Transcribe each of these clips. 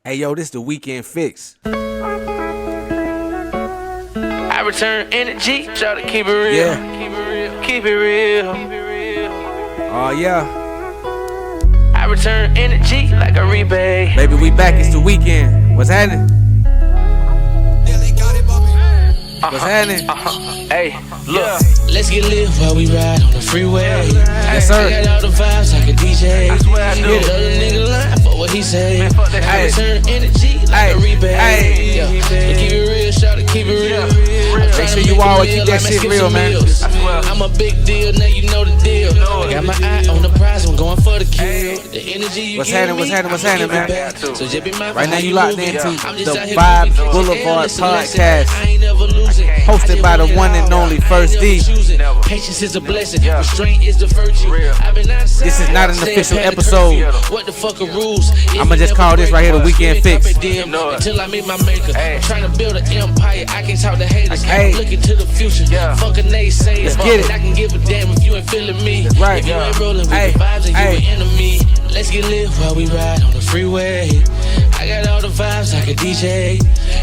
Hey, yo, this the weekend fix. I return energy, try to keep it real. Yeah. Keep it real. Oh, yeah. I return energy like a rebate. Baby, we back. It's the weekend. What's happening? What's happening? Hey, look. Let's get lit while we ride on the freeway. Yes, sir. I got all the vibes like a DJ. I swear I do. Let a nigga lie for what he say. I return energy like a rebate. Yeah. So keep it real, shout to keep it real. Make sure you always keep that shit real, man. I'm a big deal, now you know the deal. I got my eye on the prize, I'm going for the kill. The energy you What's give happening? me, What's happening? What's happening, man? So just be mindful Right now, how you locked move it. into I'm just the out here Vibes making Blvd listen, listen. Podcast. I ain't never losing. Hosted by the one and only First D. Patience is a blessing. Restraint is the virtue. I've been outside. This is not an official episode. What the fuck are rules? I'ma just call this right here the weekend fix. Until I meet my maker. I'm trying to build an empire. I can talk to haters. Hey. I'm looking to the future. Fuck a naysayer. Let's get it. I can give a damn if you ain't feeling me. Right. If you ain't rolling with Hey. the vibes and Hey. you an enemy. Let's get lit while we ride on the freeway. I got all the vibes like a DJ.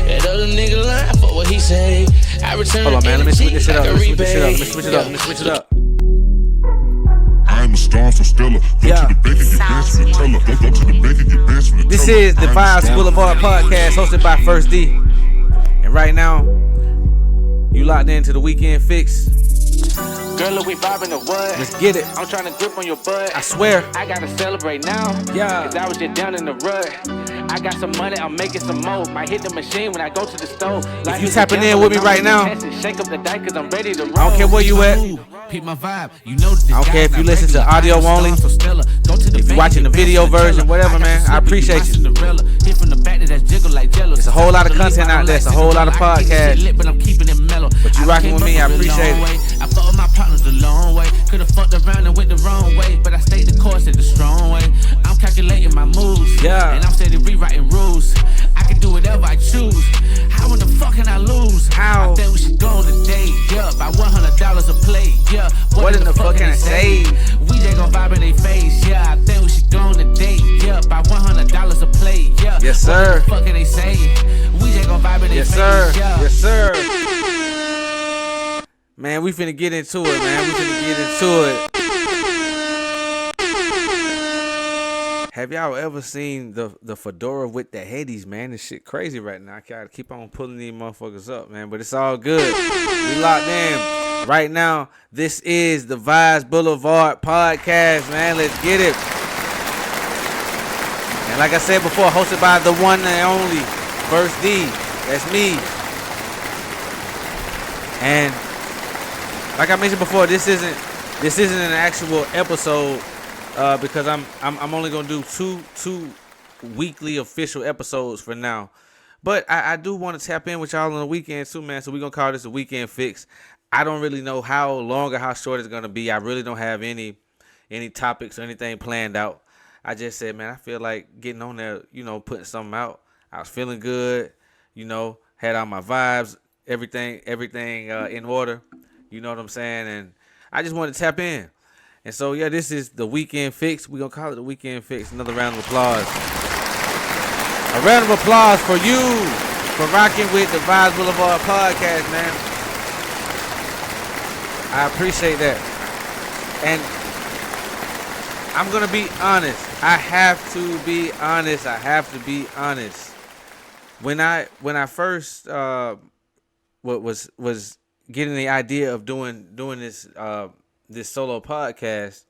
That other nigga lie for what he say. I return. Hold on, man. Let me switch this shit up. like Let a me switch this shit up. Let me rebate. switch it up. Let me switch it up. I'm a star, so stellar. Go Yeah. to the bank and get bands from the teller. Go to the bank and get bands from the teller. This is the Vibes Blvd Podcast, hosted by First D. And right now, you locked into the weekend fix. Girl, look, we vibing the what? Let's get it. I'm trying to grip on your butt. I swear. I gotta celebrate now. Yeah. Cause I was just down in the rut. I got some money, I'm making some more. Might hit the machine when I go to the store. If you tapping in with me right now, shake up the dice cause I'm ready to roll. I don't care where you at. Peep my vibe. You know I don't care if you listen to audio only. If you watching the video version, whatever, man. I appreciate you. There's a whole lot of content out there. It's a whole lot of podcasts. But you rocking with me, I appreciate it. I fuck with my partners the long way. Could've fucked around and went the wrong way, but I stayed the course in the strong way. I'm calculating my moves, Yeah. and I'm steady rewriting rules. I can do whatever I choose. How in the fuck can I lose? How? I think we should go on a date, yeah, by $100 a plate, yeah. What in the fuck can I say? We just gon' vibe in they face, yeah. I think we should go on a date, yeah, by $100 a plate, yeah. Yes, sir. What the fuck can they say? We just gon' vibe in they Yes, face, sir. yeah. Yes, sir. Man, we finna get into it, man. We finna get into it. Have y'all ever seen the fedora with the headies, man? This shit crazy right now. I gotta keep on pulling these motherfuckers up, man. But it's all good. We locked in. Right now, this is the Vibes Blvd Podcast, man. Let's get it. And like I said before, hosted by the one and only First D. That's me. And like I mentioned before, this isn't an actual episode because I'm only gonna do two weekly official episodes for now. But I do want to tap in with y'all on the weekend too, man. So we're gonna call this a weekend fix. I don't really know how long or how short it's gonna be. I really don't have any topics or anything planned out. I just said, man, I feel like getting on there, putting something out. I was feeling good, had all my vibes, everything in order. You know what I'm saying? And I just wanted to tap in. And so, yeah, this is the weekend fix. We're going to call it the weekend fix. Another round of applause. A round of applause for you for rocking with the Vibes Blvd Podcast, man. I appreciate that. And I'm going to be honest. I have to be honest. When I first was getting the idea of doing this this solo podcast,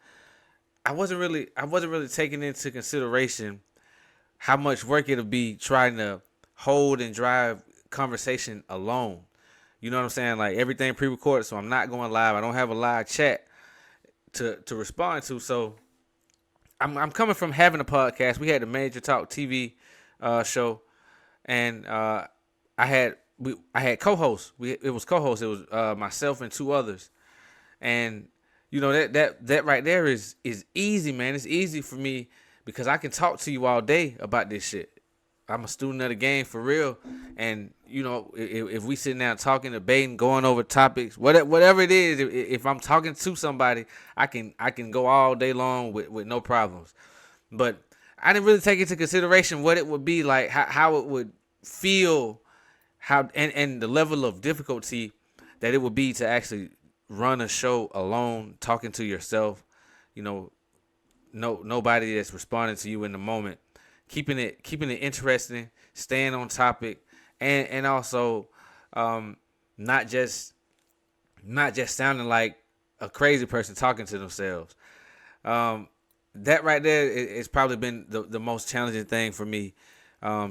I wasn't really taking into consideration how much work it'll be trying to hold and drive conversation alone. You know what I'm saying? Like everything pre-recorded, so I'm not going live. I don't have a live chat to respond to. So I'm coming from having a podcast. We had the Major Talk TV show, and I had co-hosts. It was co-hosts. It was myself and two others, and that right there is easy, man. It's easy for me because I can talk to you all day about this shit. I'm a student of the game for real, and if we sitting down talking, debating, going over topics, whatever it is, if I'm talking to somebody, I can go all day long with no problems. But I didn't really take into consideration what it would be like, how it would feel, and the level of difficulty that it would be to actually run a show alone, talking to yourself, you know, nobody that's responding to you in the moment, keeping it interesting, staying on topic, and also not just sounding like a crazy person talking to themselves. That right there it's probably been the most challenging thing for me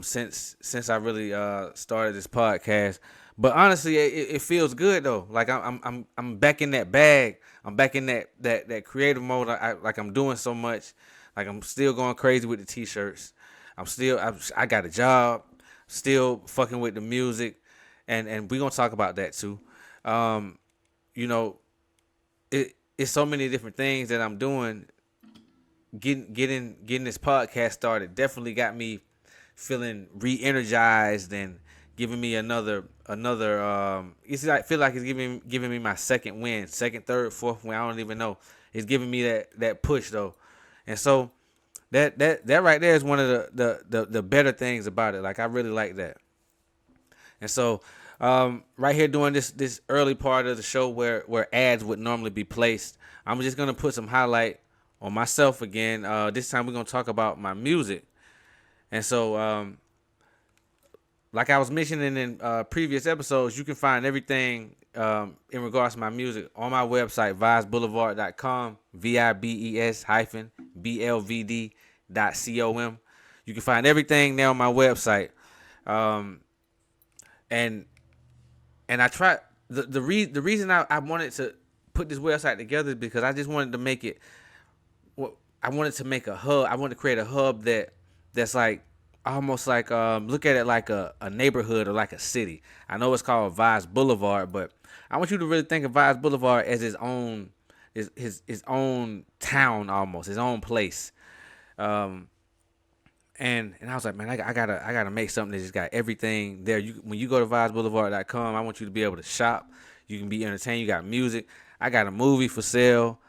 since I really started this podcast. But honestly, it feels good though. Like I'm back in that bag. I'm back in that creative mode. Like I'm doing so much. Like I'm still going crazy with the t-shirts. I got a job. Still fucking with the music, and we gonna talk about that too. You know, it's so many different things that I'm doing. Getting this podcast started definitely got me feeling re-energized and giving me another I feel like it's giving me my second win, second, third, fourth win. I don't even know. It's giving me that push though. And so that right there is one of the better things about it. Like I really like that. And so right here during this early part of the show where ads would normally be placed, I'm just gonna put some highlight on myself again. This time we're gonna talk about my music. And so like I was mentioning in previous episodes, you can find everything in regards to my music on my website, vibesblvd.com, VIBES-BLVD.com. You can find everything there on my website. And I try the reason I wanted to put this website together is because I just wanted to make it. I wanted to make a hub. I wanted to create a hub that's like almost like look at it like a neighborhood or like a city. I know it's called Vibes Boulevard, but I want you to really think of Vibes Boulevard as his own his own town, almost his own place. And I was like, man, I gotta make something that just got everything there. When you go to vibesblvd.com, I want you to be able to shop. You can be entertained. You got music. I got a movie for sale,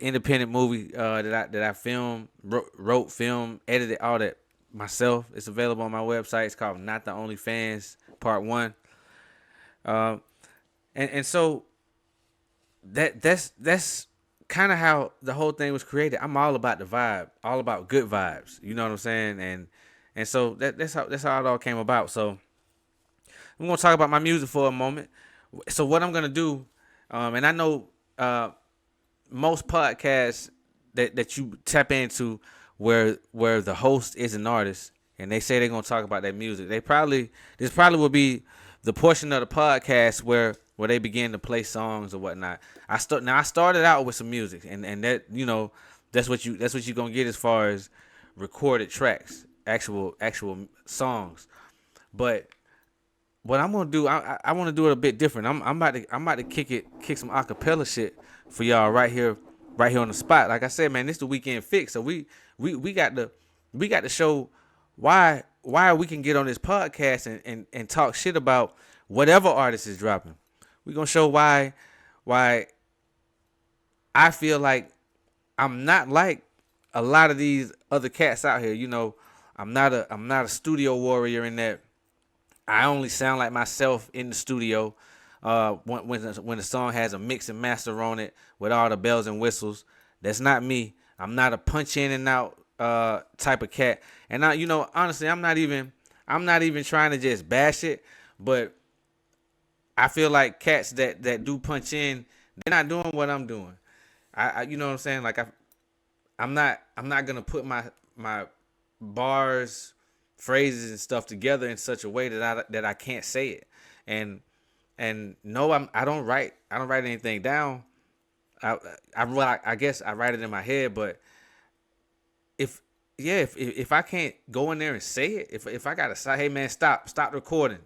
independent movie that I filmed, wrote, filmed, edited, all that myself. It's available on my website. It's called Not the Only Fans Part 1. And so that's kind of how the whole thing was created. I'm all about the vibe, all about good vibes. You know what I'm saying? And so that's how it all came about. So I'm gonna talk about my music for a moment. So what I'm gonna do, and I know most podcasts that you tap into where the host is an artist and they say they're gonna talk about their music, this probably will be the portion of the podcast where they begin to play songs or whatnot. I started out with some music, and that, you know, that's what you're gonna get as far as recorded tracks, actual songs. But what I'm gonna do, I want to do it a bit different. I'm about to kick some acapella shit for y'all right here on the spot. Like I said, man, this is the weekend fix, so we got to show why we can get on this podcast and talk shit about whatever artist is dropping. We're gonna show why I feel like I'm not like a lot of these other cats out here. You know, I'm not a studio warrior in that I only sound like myself in the studio. When the song has a mix and master on it with all the bells and whistles, that's not me. I'm not a punch in and out type of cat. And I, you know, honestly, I'm not even trying to just bash it, but I feel like cats that do punch in, they're not doing what I'm doing. I you know what I'm saying? Like I'm not gonna put my bars, phrases and stuff together in such a way that I can't say it. And no, I don't write anything down. I guess I write it in my head, but if I can't go in there and say it, if I gotta say, hey man, stop recording,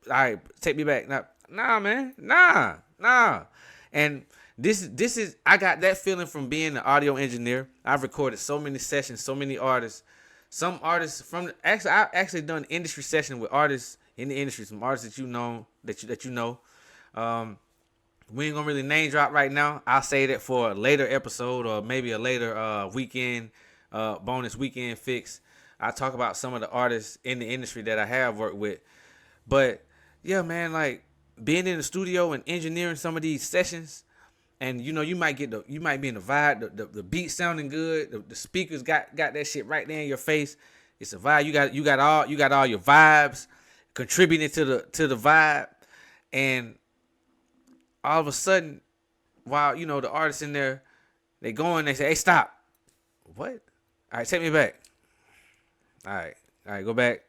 all right, take me back, nah man, nah. And this is, I got that feeling from being an audio engineer. I've recorded so many sessions, so many artists. Some artists I've actually done industry session with artists in the industry, some artists that you know. We ain't gonna really name drop right now. I'll say that for a later episode or maybe a later weekend bonus weekend fix. I talk about some of the artists in the industry that I have worked with. But yeah, man, like being in the studio and engineering some of these sessions, and you might be in the vibe, the beat sounding good, the speakers got that shit right there in your face. It's a vibe. You got all your vibes contributing to the vibe, and all of a sudden, while the artists in there, they go and they say, "Hey, stop." What? All right, take me back. All right, go back.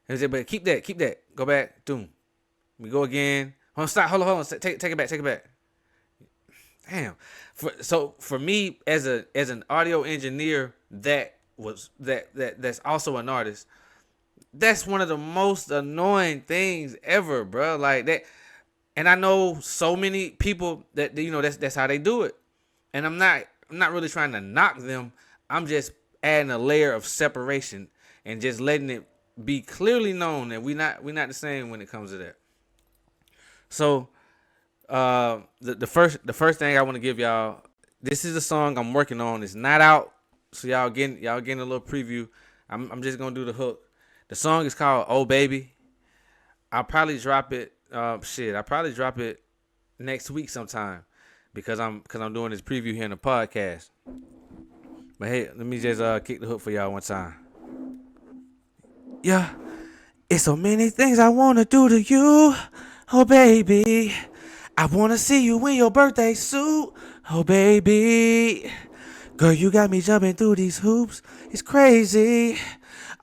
And they say, but keep that. Go back. Doom. We go again. Hold on, stop. Hold on. Take it back. Damn. For me as an audio engineer that's also an artist, that's one of the most annoying things ever, bro. Like that. And I know so many people that that's how they do it. And I'm not really trying to knock them. I'm just adding a layer of separation and just letting it be clearly known that we're not the same when it comes to that. So the first thing I want to give y'all, this is a song I'm working on. It's not out, so y'all getting a little preview. I'm just gonna do the hook. The song is called "Oh Baby." I'll probably drop it. I'll probably drop it next week sometime because I'm doing this preview here in the podcast. But hey, let me just kick the hook for y'all one time. Yeah, it's so many things I wanna do to you, oh baby. I wanna see you in your birthday suit, oh baby. Girl, you got me jumping through these hoops, it's crazy.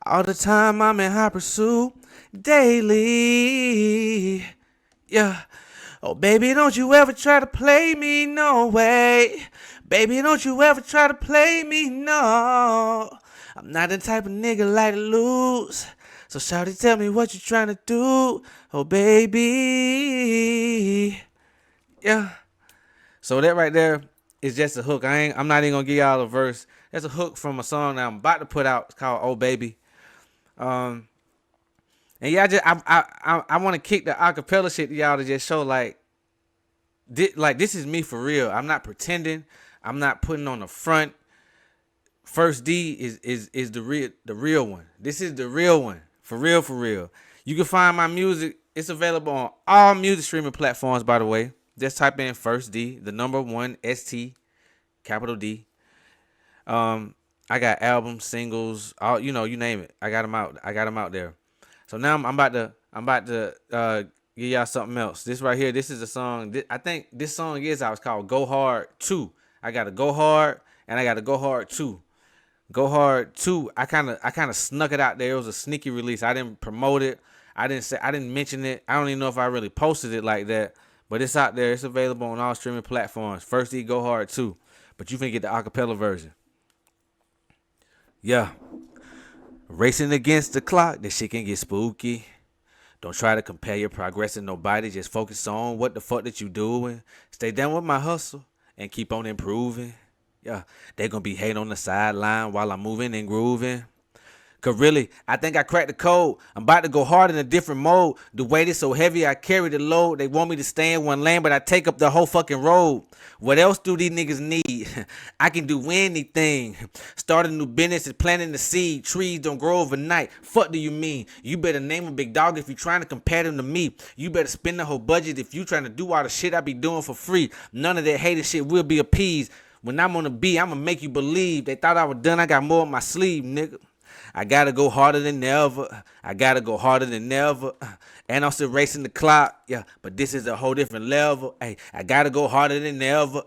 All the time I'm in high pursuit, daily. Yeah. Oh, baby, don't you ever try to play me, no way. Baby, don't you ever try to play me, no. I'm not the type of nigga like to lose. So shawty, tell me what you trying to do, oh, baby. Yeah. So that right there is just a hook. I'm not even gonna give y'all a verse. That's a hook from a song that I'm about to put out. It's called "Oh Baby." And yeah, I want to kick the acapella shit to y'all to just show like this is me for real. I'm not pretending. I'm not putting on the front. First D is the real one. This is the real one. For real. You can find my music. It's available on all music streaming platforms, by the way. Just type in First D, the number 1 ST, capital D. I got albums, singles, all you name it. I got them out there. So now I'm about to give y'all something else. This right here, this is a song. I think this song is out. It's called "Go Hard 2." I got to go hard and I got to go hard 2. Go Hard 2. I kind of snuck it out there. It was a sneaky release. I didn't promote it. I didn't mention it. I don't even know if I really posted it like that. But it's out there. It's available on all streaming platforms. First D, Go Hard 2. But you can get the acapella version. Yeah. Racing against the clock, this shit can get spooky. Don't try to compare your progress to nobody. Just focus on what the fuck that you doing. Stay down with my hustle and keep on improving. Yeah, they gonna be hating on the sideline while I'm moving and grooving. Cause really, I think I cracked the code. I'm about to go hard in a different mode. The weight is so heavy, I carry the load. They want me to stay in one lane, but I take up the whole fucking road. What else do these niggas need? I can do anything. Start a new business is planting the seed. Trees don't grow overnight. Fuck do you mean? You better name a big dog if you're trying to compare them to me. You better spend the whole budget if you trying to do all the shit I be doing for free. None of that hated shit will be appeased. When I'm on the beat, I'ma make you believe. They thought I was done, I got more up my sleeve, nigga. I gotta go harder than ever. And I'm still racing the clock. Yeah, but this is a whole different level. Hey, I gotta go harder than ever.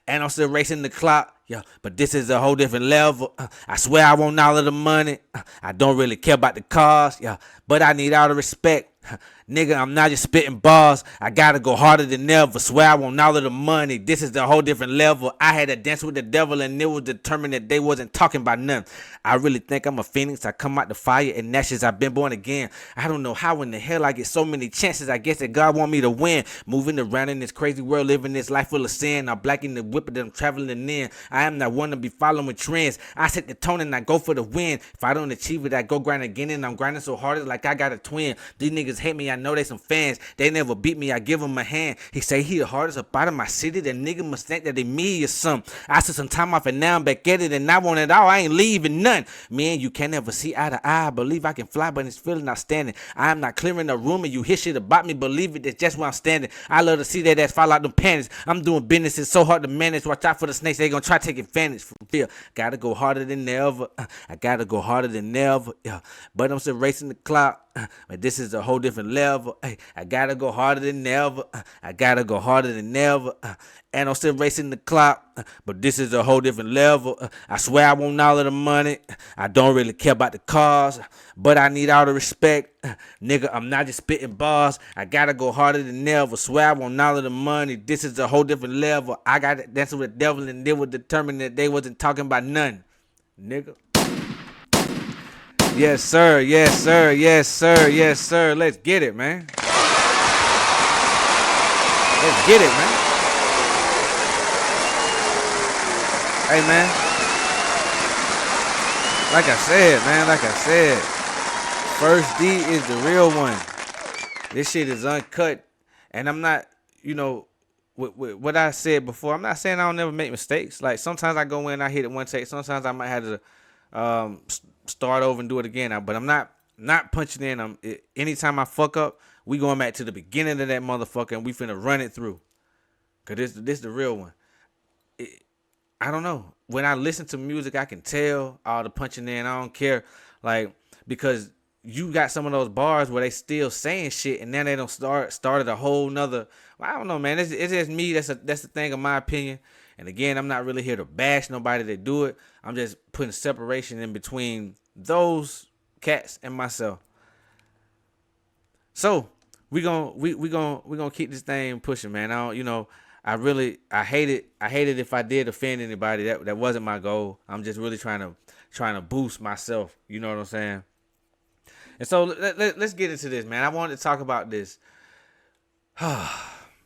And I'm still racing the clock. Yeah, but this is a whole different level. I swear I want all of the money. I don't really care about the cars. Yeah, but I need all the respect. Nigga, I'm not just spitting bars. I gotta go harder than ever. Swear I want all of the money. This is a whole different level. I had to dance with the devil and it was determined that they wasn't talking about nothing. I really think I'm a phoenix. I come out the fire and ashes. I've been born again. I don't know how in the hell I get so many chances. I guess that God want me to win. Moving around in this crazy world, living this life full of sin. I'm black in the whip that I'm traveling in. I am not one to be following trends. I set the tone and I go for the win. If I don't achieve it, I go grind again and I'm grinding so hard it's like I got a twin. These niggas hate me, I know they some fans. They never beat me, I give them a hand. He say he the hardest up out of my city. The nigga must think that they me or something. I took some time off and now I'm back at it and I want it all. I ain't leaving none. Me and you can never see eye to eye. I believe I can fly, but it's feeling outstanding. I am not clearing the room and you hear shit about me. Believe it, that's just where I'm standing. I love to see that ass fall out them panties. I'm doing business, it's so hard to manage. Watch out for the snakes, they gonna try to take advantage. For real, gotta go harder than ever. I gotta go harder than ever. Yeah. But I'm still racing the clock. But this is a whole different level. I gotta go harder than ever. I gotta go harder than ever. And I'm still racing the clock. But this is a whole different level. I swear I want all of the money. I don't really care about the cars. But I need all the respect. Nigga, I'm not just spitting bars. I gotta go harder than ever. Swear I want all of the money. This is a whole different level. I got to dance with the devil and they were determined that they wasn't talking about none. Nigga. Yes, sir. Yes, sir. Yes, sir. Yes, sir. Let's get it, man. Let's get it, man. Hey, man. Like I said, First D is the real one. This shit is uncut. And I'm not, with what I said before, I'm not saying I don't never make mistakes. Like, sometimes I go in, I hit it one take. Sometimes I might have to start over and do it again. But I'm not punching in. Anytime I fuck up, we going back to the beginning of that motherfucker and we finna run it through. Because this the real one. I don't know. When I listen to music, I can tell all the punching in. I don't care. Like, because you got some of those bars where they still saying shit and then they don't started a whole nother. Well, I don't know, man. It's just me. That's the thing, in my opinion. And again, I'm not really here to bash nobody that do it. I'm just putting separation in between those cats and myself. So we gonna keep this thing pushing, man. I hate it if I did offend anybody. That wasn't my goal. I'm just really trying to boost myself. You know what I'm saying? And so let's get into this, man. I wanted to talk about this.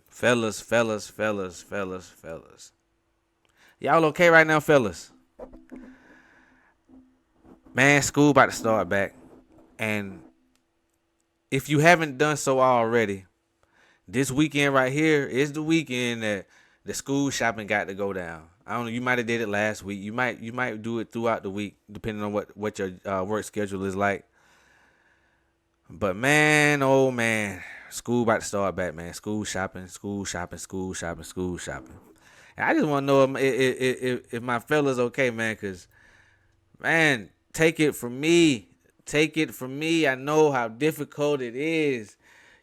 Fellas. Y'all okay right now, fellas? Man, school about to start back. And if you haven't done so already, this weekend right here is the weekend that the school shopping got to go down. I don't know, you might have did it last week. You might do it throughout the week, depending on what your work schedule is like. But man, oh man, school about to start back, man. School shopping. And I just want to know if my fella's okay, man, because, man, take it from me. I know how difficult it is.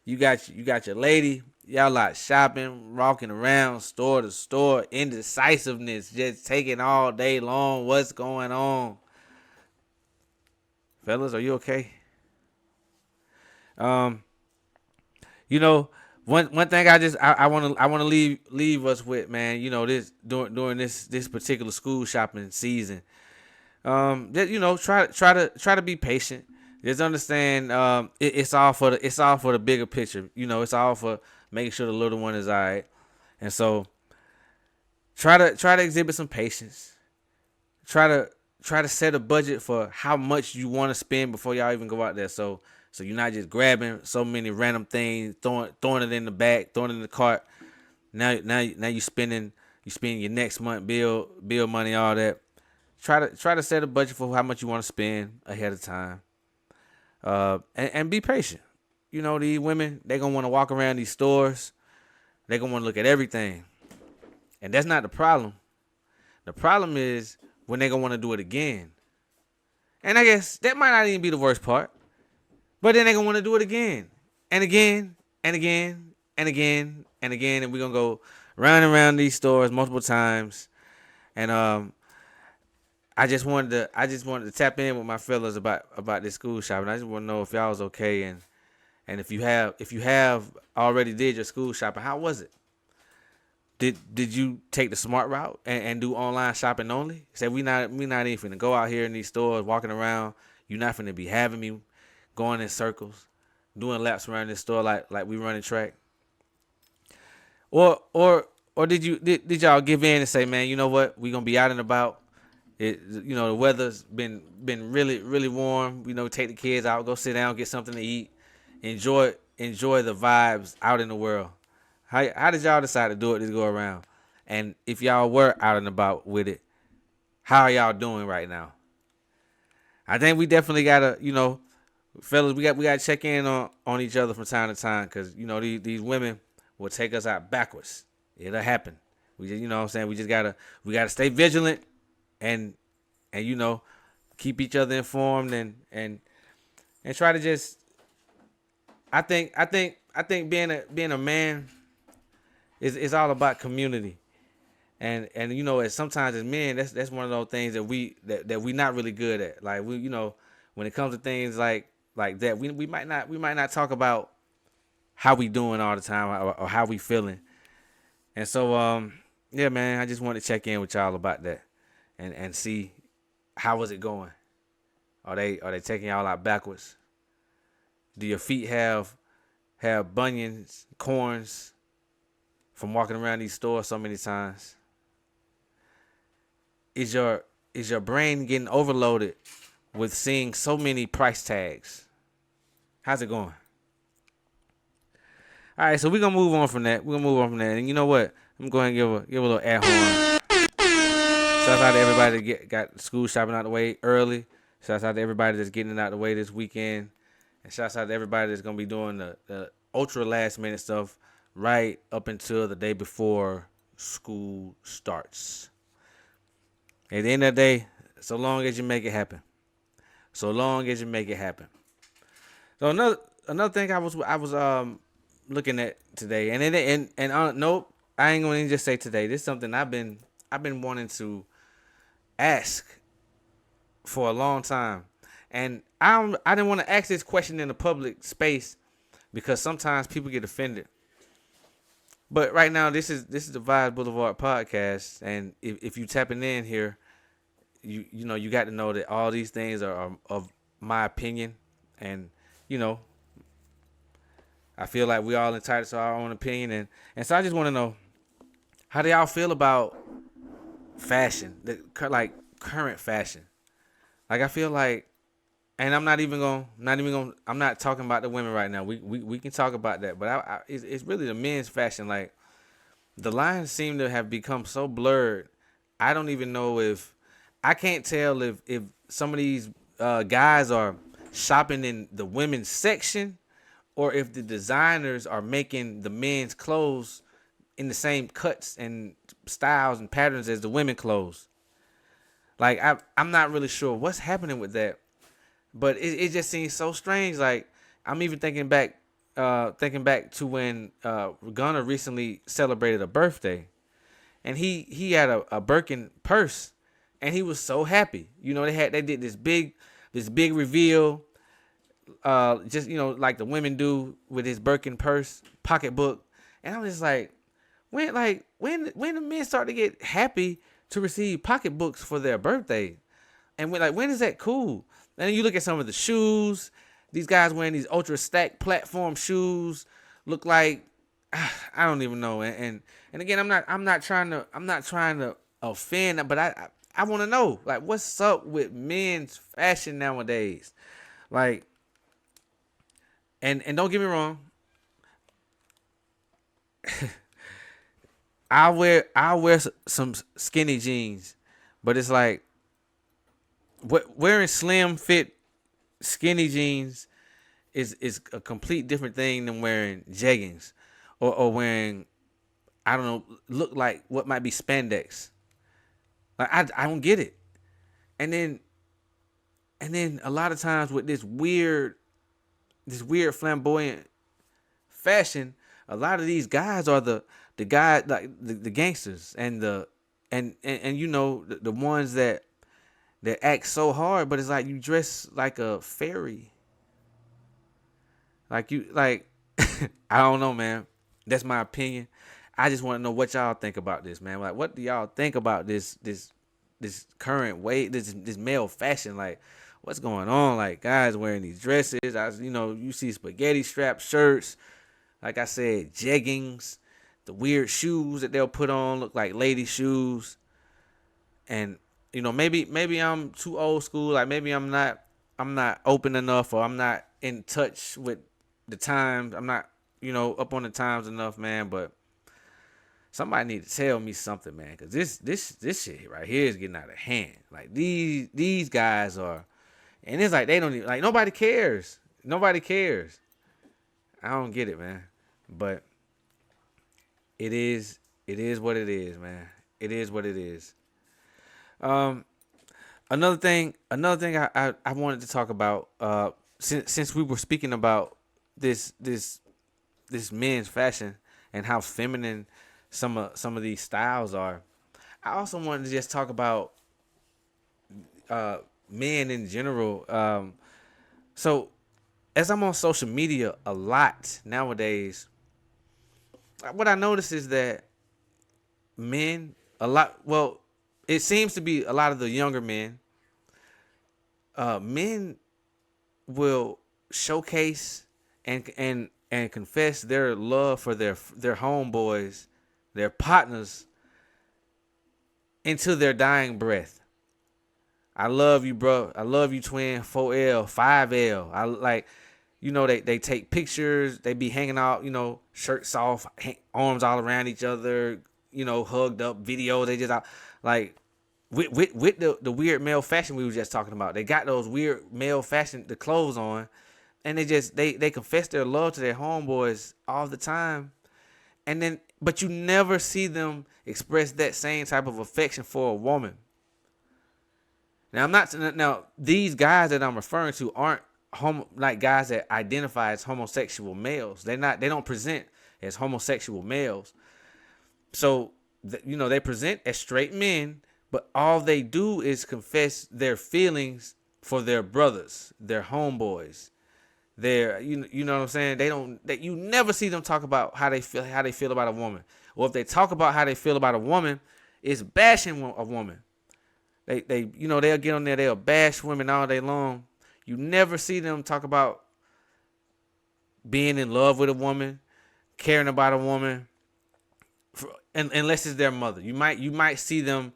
You got your lady. Y'all out shopping, walking around store to store, indecisiveness, just taking all day long. What's going on? Fellas, are you okay? One thing I want to leave us with, man. This during this particular school shopping season. Try to be patient. Just understand, it's all for the bigger picture. It's all for making sure the little one is all right. And so, try to exhibit some patience. Try to set a budget for how much you want to spend before y'all even go out there. So you're not just grabbing so many random things, throwing it in the bag, throwing it in the cart. Now you spending your next month bill money, all that. Try to set a budget for how much you want to spend ahead of time. And be patient. These women, they're going to want to walk around these stores. They're going to want to look at everything. And that's not the problem. The problem is when they're going to want to do it again. And I guess that might not even be the worst part. But then they're going to want to do it again. And again, and again, and again, and again. And we're going to go round and round these stores multiple times. And I just wanted to tap in with my fellas about this school shopping. I just want to know if y'all was okay, and if you have already did your school shopping, how was it? Did you take the smart route and do online shopping only? Say we not even finna go out here in these stores walking around. You're not finna be having me going in circles, doing laps around this store like we running track. Or did y'all give in and say, man, you know what, we gonna be out and about. The weather's been really, really warm. Take the kids out, go sit down, get something to eat, enjoy enjoy the vibes out in the world? How did y'all decide to do it this go around? And if y'all were out and about with it, how are y'all doing right now? I think we definitely gotta, fellas, we gotta check in on each other from time to time, because these women will take us out backwards. It'll happen. We just, what I'm saying, we gotta stay vigilant and keep each other informed and try to just. I think being a man is all about community. And sometimes as men, that's one of those things that we not really good at. Like when it comes to things like that, we might not talk about how we doing all the time or how we feeling. And so yeah, man, I just wanted to check in with y'all about that and see how was it going. Are they taking y'all out backwards? Do your feet have bunions, corns from walking around these stores so many times? Is your brain getting overloaded with seeing so many price tags? How's it going? All right, so we're gonna move on from that. And you know what? I'm going to give a little air horn. Shout out to everybody that got school shopping out the way early. Shout out to everybody that's getting it out the way this weekend. And shout out to everybody that's gonna be doing the ultra last minute stuff right up until the day before school starts. At the end of the day, so long as you make it happen. So another thing I was looking at today, and nope, I ain't gonna just say today. This is something I've been wanting to ask for a long time, and I didn't want to ask this question in a public space because sometimes people get offended. But right now, this is the Vibes Blvd Podcast, and if you tapping in here, you got to know that all these things are of my opinion, and I feel like we all entitled to our own opinion, and so I just want to know, how do y'all feel about fashion, like current fashion? Like I feel like, and I'm not talking about the women right now. We can talk about that, but it's really the men's fashion. Like the lines seem to have become so blurred. I don't even know I can't tell if some of these guys are shopping in the women's section or if the designers are making the men's clothes in the same cuts and styles and patterns as the women clothes. Like I'm not really sure what's happening with that, but it just seems so strange. Like I'm even thinking back to when Gunna recently celebrated a birthday, and he had a Birkin purse, and he was so happy. They did this big reveal, just like the women do with his Birkin purse, pocketbook, and I'm just like, when the men start to get happy to receive pocketbooks for their birthday, and when is that cool? And then you look at some of the shoes. These guys wearing these ultra stacked platform shoes look like I don't even know. And again, I'm not trying to offend, but I want to know, like, what's up with men's fashion nowadays? Like, and don't get me wrong, I'll wear some skinny jeans, but it's like wearing slim fit skinny jeans is a complete different thing than wearing jeggings or wearing, I don't know, look like what might be spandex. Like I don't get it. And then a lot of times with this weird flamboyant fashion, a lot of these guys are the guys, like the gangsters and the ones that act so hard, but it's like you dress like a fairy. Like I don't know, man. That's my opinion. I just want to know what y'all think about this, man. Like, what do y'all think about this current way, this male fashion? Like, what's going on? Like, guys wearing these dresses. You see spaghetti strap shirts. Like I said, jeggings, the weird shoes that they'll put on look like lady shoes. And maybe I'm too old school. Like maybe I'm not open enough, or I'm not in touch with the times. I'm not, up on the times enough, man. But somebody need to tell me something, man, because this shit right here is getting out of hand. Like these guys are, and it's like they don't even, like, nobody cares. Nobody cares. I don't get it, man. But it is what it is, man. It is what it is. Another thing I wanted to talk about, since we were speaking about this men's fashion and how feminine some of these styles are, I also wanted to just talk about men in general. So as I'm on social media a lot nowadays, what I notice is that it seems to be a lot of the younger men. Men will showcase and confess their love for their homeboys, their partners, into their dying breath. I love you, bro. I love you, twin. 4L, 5L. I like, they take pictures. They be hanging out, shirts off, arms all around each other, hugged up. Video. They just out like with the weird male fashion we were just talking about. They got those weird male fashion the clothes on, and they confess their love to their homeboys all the time, but you never see them express that same type of affection for a woman. Now these guys that I'm referring to aren't like guys that identify as homosexual males. They don't present as homosexual males. So they present as straight men, but all they do is confess their feelings for their brothers, their homeboys. You know what I'm saying? You never see them talk about how they feel about a woman. Or if they talk about how they feel about a woman, it's bashing a woman. They'll get on there, they'll bash women all day long. You never see them talk about being in love with a woman, caring about a woman, unless it's their mother. You might see them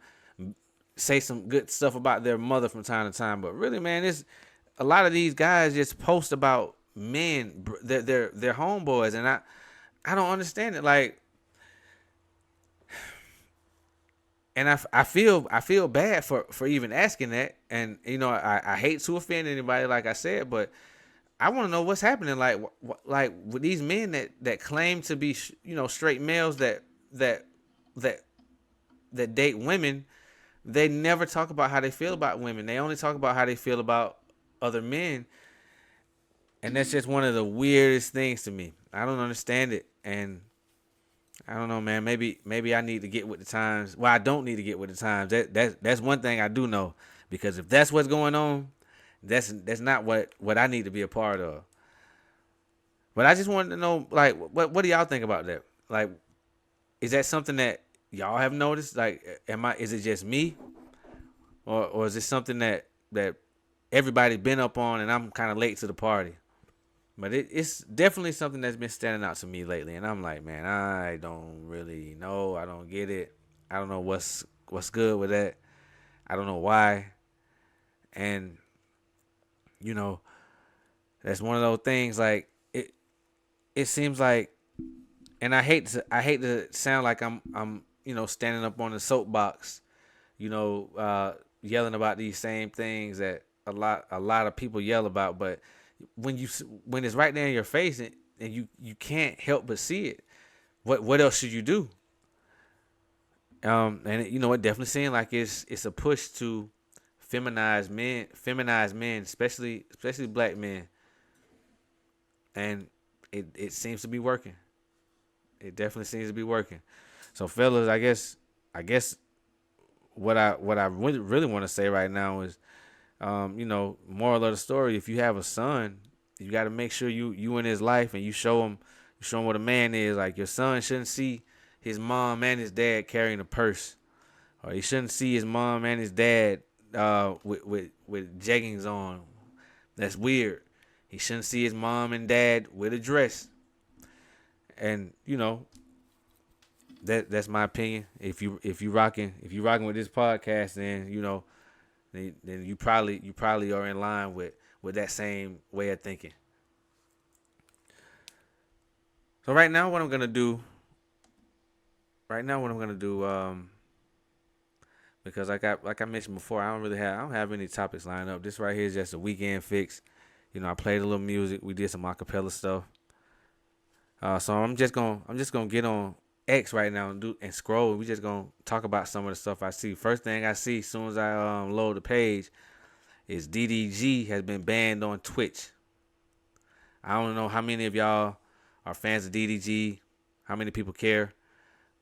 say some good stuff about their mother from time to time, but really, man, it's a lot of these guys just post about men, their homeboys, and I don't understand it. Like, and I feel bad for even asking that, and I hate to offend anybody, like I said, but I want to know what's happening. Like with these men that claim to be straight males that date women, they never talk about how they feel about women. They only talk about how they feel about other men, and that's just one of the weirdest things to me. I don't understand it, and I don't know, man. Maybe I need to get with the times. Well, I don't need to get with the times. That's one thing I do know, because if that's what's going on, that's not what I need to be a part of. But I just wanted to know, like, what do y'all think about that? Like, is that something that y'all have noticed? Like, is it just me, or is it something that everybody been up on and I'm kind of late to the party? But it's definitely something that's been standing out to me lately, and I'm like, man, I don't really know. I don't get it. I don't know what's good with that. I don't know why. And that's one of those things. Like, it seems like, and I hate to sound like I'm standing up on the soapbox, yelling about these same things that a lot of people yell about, but when it's right there in your face, and you can't help but see it, what else should you do? And it definitely seems like it's a push to feminize men, especially black men, and it seems to be working. It definitely seems to be working. So, fellas, I guess what I really want to say right now is, moral of the story: if you have a son, you got to make sure you in his life, and you show him what a man is. Like, your son shouldn't see his mom and his dad carrying a purse, or he shouldn't see his mom and his dad with jeggings on. That's weird. He shouldn't see his mom and dad with a dress. And that's my opinion. If you rocking with this podcast, then then you probably are in line with that same way of thinking. So right now, what I'm gonna do. Because like I mentioned before, I don't have any topics lined up. This right here is just a weekend fix. You know, I played a little music. We did some acapella stuff. So I'm just gonna get on X right now and scroll. We just gonna talk about some of the stuff I see. First thing I see as soon as I load the page is DDG has been banned on Twitch. I don't know how many of y'all are fans of DDG, how many people care,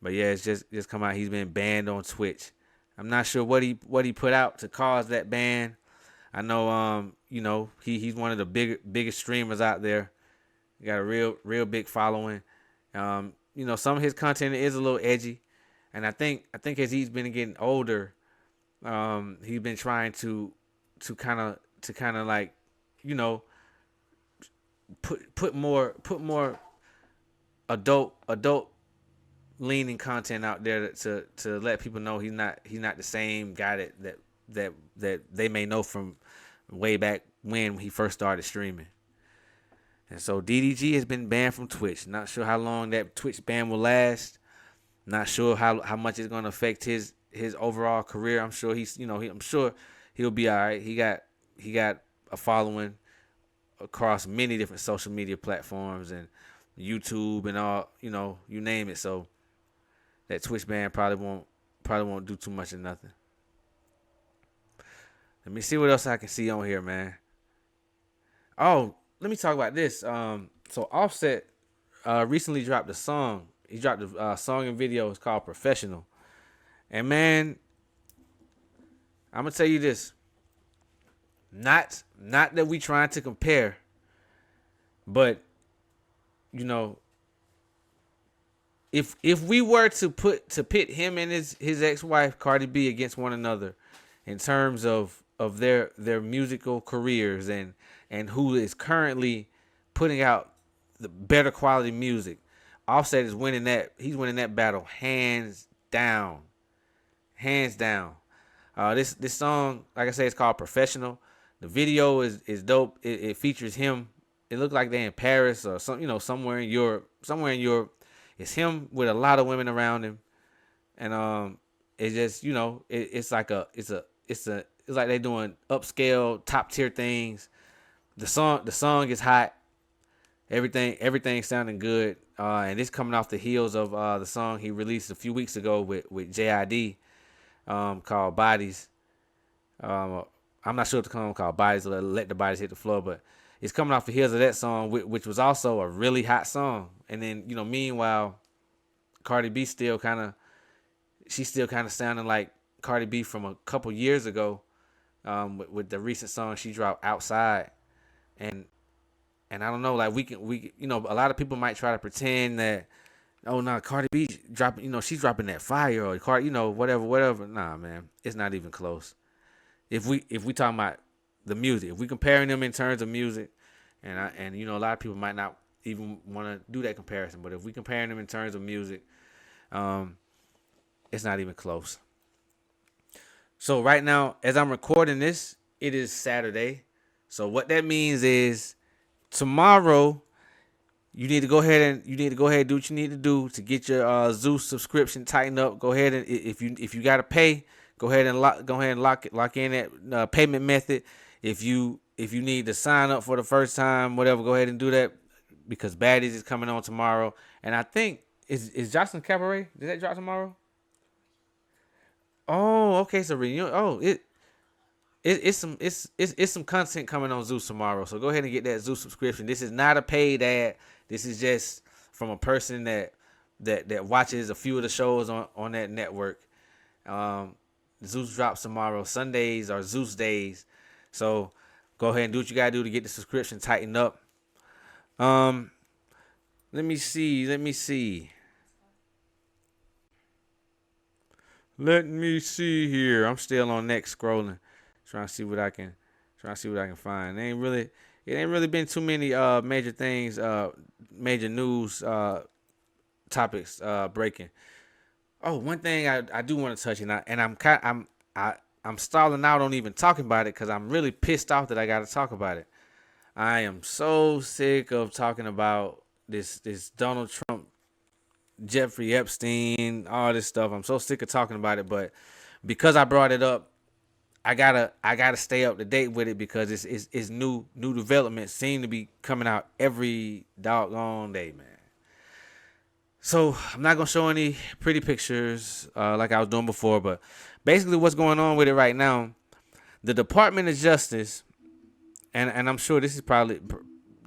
but yeah, it's just come out. He's been banned on Twitch. I'm not sure what he put out to cause that ban. I know he's one of the biggest streamers out there. He got a real big following. Some of his content is a little edgy, and I think as he's been getting older, he's been trying to kind of like, put more adult leaning content out there to let people know he's not the same guy that they may know from way back when he first started streaming. And so DDG has been banned from Twitch. Not sure how long that Twitch ban will last. Not sure how much it's going to affect his overall career. I'm sure I'm sure he'll be all right. He got a following across many different social media platforms and YouTube and all, you name it. So that Twitch ban probably won't do too much of nothing. Let me see what else I can see on here, man. Oh, let me talk about this. So Offset recently dropped a song. He dropped a song and video. It's called Professional. And man, I'm gonna tell you this. Not that we trying to compare, but if we were to pit him and his ex-wife Cardi B against one another in terms of their musical careers and who is currently putting out the better quality music, Offset is winning that. He's winning that battle hands down. This song, like I said, it's called Professional. The video is dope. It features him. It looks like they're in Paris or somewhere in Europe. It's him with a lot of women around him, and it's just it's like they're doing upscale top tier things. The song is hot. Everything's sounding good, and it's coming off the heels of the song he released a few weeks ago with JID, called Bodies. I'm not sure if the song called Bodies or Let the Bodies Hit the Floor, but it's coming off the heels of that song, which was also a really hot song. And then meanwhile, Cardi B still kind of sounding like Cardi B from a couple years ago, with the recent song she dropped, Outside. And I don't know, like we a lot of people might try to pretend that, oh no, Cardi B dropping, she's dropping that fire, or Cardi, whatever. Nah, man, it's not even close. If we talking about the music, if we comparing them in terms of music, and a lot of people might not even want to do that comparison, but if we comparing them in terms of music, it's not even close. So right now, as I'm recording this, it is Saturday. So what that means is tomorrow you need to go ahead and do what you need to do to get your Zeus subscription tightened up. Go ahead and if you got to pay, go ahead and lock in that payment method. If you need to sign up for the first time, whatever, go ahead and do that, because Baddies is coming on tomorrow. And I think is Jocelyn Cabaret, did that drop tomorrow? Oh, okay. So it's some content coming on Zeus tomorrow. So go ahead and get that Zeus subscription. This is not a paid ad. This is just from a person that watches a few of the shows on that network. Zeus drops tomorrow. Sundays are Zeus days. So go ahead and do what you gotta do to get the subscription tightened up. Let me see. Let me see here. I'm still on next scrolling, trying to see what I can find. It ain't really been too many major things, major news topics breaking. Oh, one thing I do want to touch, and I'm stalling out on even talking about it because I'm really pissed off that I got to talk about it. I am so sick of talking about this Donald Trump, Jeffrey Epstein, all this stuff. I'm so sick of talking about it, but because I brought it up, I gotta stay up to date with it because it's new developments seem to be coming out every doggone day, man. So I'm not gonna show any pretty pictures like I was doing before, but basically what's going on with it right now, the Department of Justice, and I'm sure this is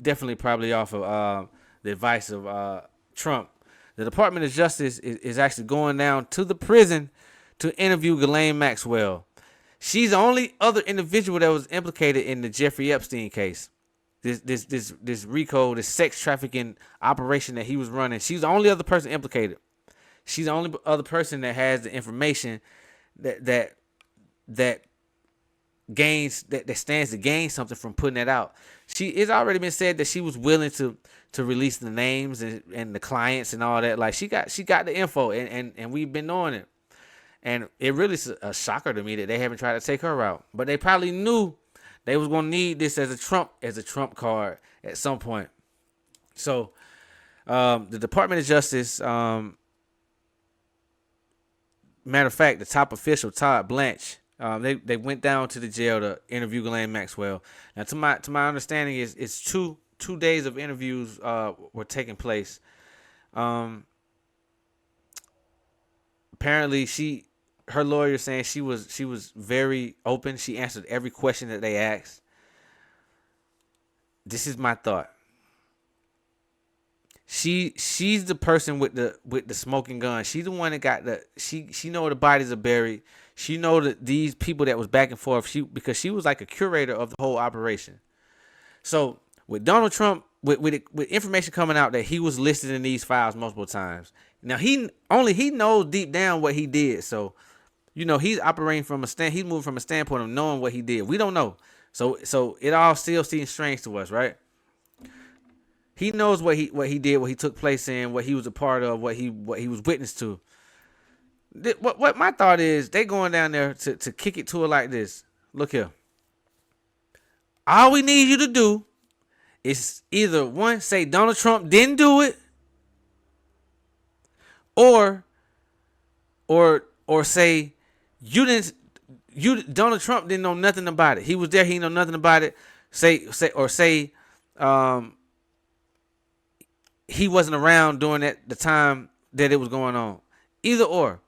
definitely off of the advice of Trump. The Department of Justice is actually going down to the prison to interview Ghislaine Maxwell. She's the only other individual that was implicated in the Jeffrey Epstein case. This RICO, this sex trafficking operation that he was running. She's the only other person implicated. She's the only other person that has the information that stands to gain something from putting that out. It's already been said that she was willing to release the names and the clients and all that. Like she got the info and we've been knowing it. And it really is a shocker to me that they haven't tried to take her out. But they probably knew they was gonna need this as a trump card at some point. So the Department of Justice, matter of fact, the top official, Todd Blanche, they went down to the jail to interview Ghislaine Maxwell. Now, to my understanding, it's two days of interviews were taking place. Apparently, her lawyer saying she was very open. She answered every question that they asked. This is my thought. She's the person with the smoking gun. She's the one that got she know where the bodies are buried. She know that these people that was back and forth. Because she was like a curator of the whole operation. So with Donald Trump, with information coming out that he was listed in these files multiple times. Now he knows deep down what he did. So he's operating he's moving from a standpoint of knowing what he did. We don't know. So it all still seems strange to us, right? He knows what he did, what he took place in, what he was a part of, what he was witness to. What my thought is, they going down there to kick it to her like this. Look here. All we need you to do is either one, say Donald Trump didn't do it, or say Donald Trump didn't know nothing about it. He was there, he didn't know nothing about it. Say he wasn't around during the time that it was going on. Either or.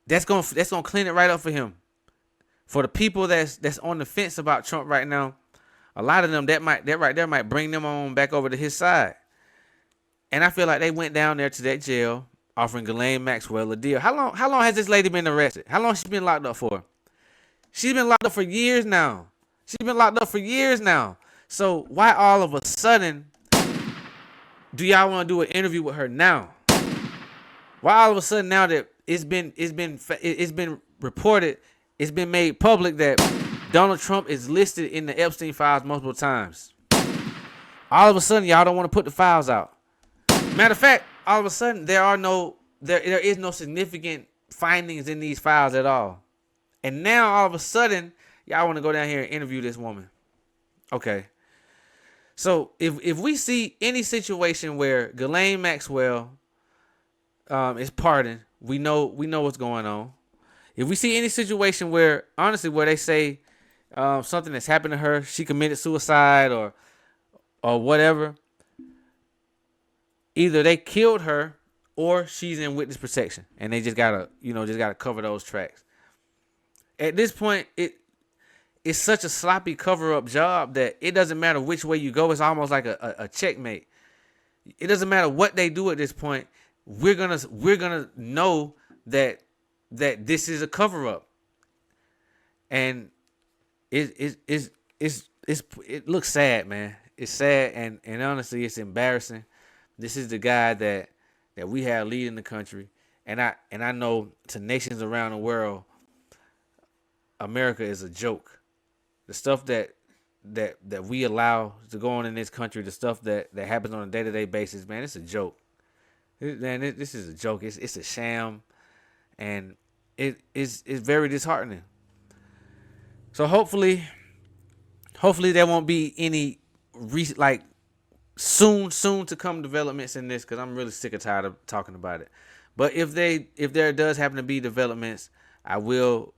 That's gonna clean it right up for him. For the people that's on the fence about Trump right now, a lot of them that right there might bring them on back over to his side. And I feel like they went down there to that jail offering Ghislaine Maxwell a deal. How long has this lady been arrested? How long has she been locked up for? She's been locked up for years now. So why all of a sudden do y'all want to do an interview with her now? Why all of a sudden now that it's been reported, it's been made public that Donald Trump is listed in the Epstein files multiple times? All of a sudden y'all don't want to put the files out. Matter of fact, all of a sudden there is no significant findings in these files at all. And now all of a sudden y'all want to go down here and interview this woman. Okay. So if we see any situation where Ghislaine Maxwell is pardoned, we know what's going on. If we see any situation where they say something that's happened to her, she committed suicide or whatever, either they killed her or she's in witness protection, and they just gotta cover those tracks. At this point, it's such a sloppy cover-up job that it doesn't matter which way you go. It's almost like a checkmate. It doesn't matter what they do at this point. We're gonna know that this is a cover-up, and it looks sad, man. It's sad, and honestly, it's embarrassing. This is the guy that we have leading the country, and I know to nations around the world, America is a joke. The stuff that we allow to go on in this country, the stuff that happens on a day-to-day basis, man, it's a joke. This is a joke. It's a sham, and it's very disheartening. So hopefully there won't be any soon to come developments in this, because I'm really sick and tired of talking about it. But if there does happen to be developments, I will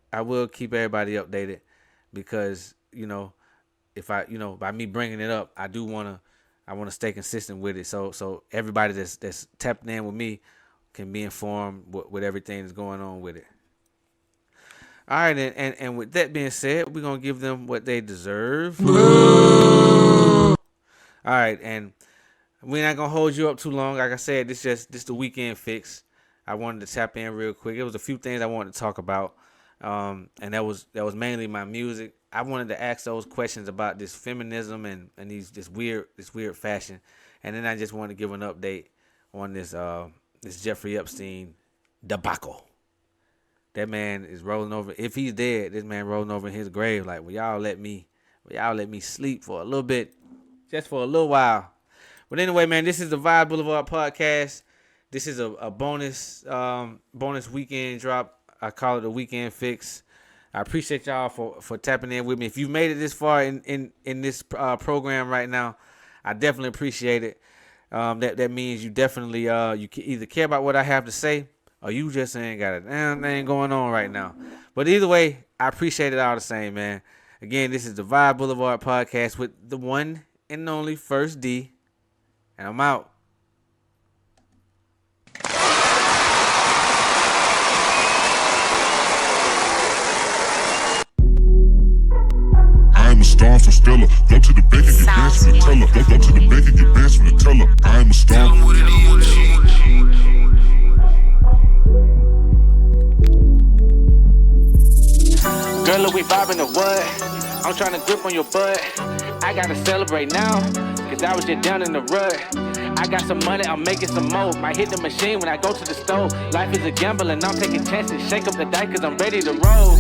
keep everybody updated, because if by me bringing it up, I want to stay consistent with it, so everybody that's tapped in with me can be informed with everything that's going on with it. All right, and with that being said, we're gonna give them what they deserve. All right, and we're not gonna hold you up too long. Like I said, this the weekend fix. I wanted to tap in real quick. It was a few things I wanted to talk about, and that was mainly my music. I wanted to ask those questions about this feminism and this weird fashion, and then I just wanted to give an update on this Jeffery Epstein debacle. That man is rolling over. If he's dead, this man rolling over in his grave. Like, will y'all let me sleep for a little bit, just for a little while. But anyway, man, this is the Vibes Blvd Podcast. This is a bonus weekend drop. I call it a weekend fix. I appreciate y'all for tapping in with me. If you've made it this far in this program right now, I definitely appreciate it. That means you definitely you either care about what I have to say, or you just ain't got a damn thing going on right now. But either way, I appreciate it all the same, man. Again, this is the Vibes Blvd Podcast with the one and only First D, and I'm out. I'm a star from Stella. Go to the bank and get bands from the teller. Go to the bank and get bands from the teller. I'm a star. Girl, look, we vibing the what? I'm trying to grip on your butt. I gotta celebrate now, cause I was just down in the rut. I got some money, I'm making some more. Might hit the machine when I go to the store. Life is a gamble and I'm taking chances. Shake up the dice cause I'm ready to roll.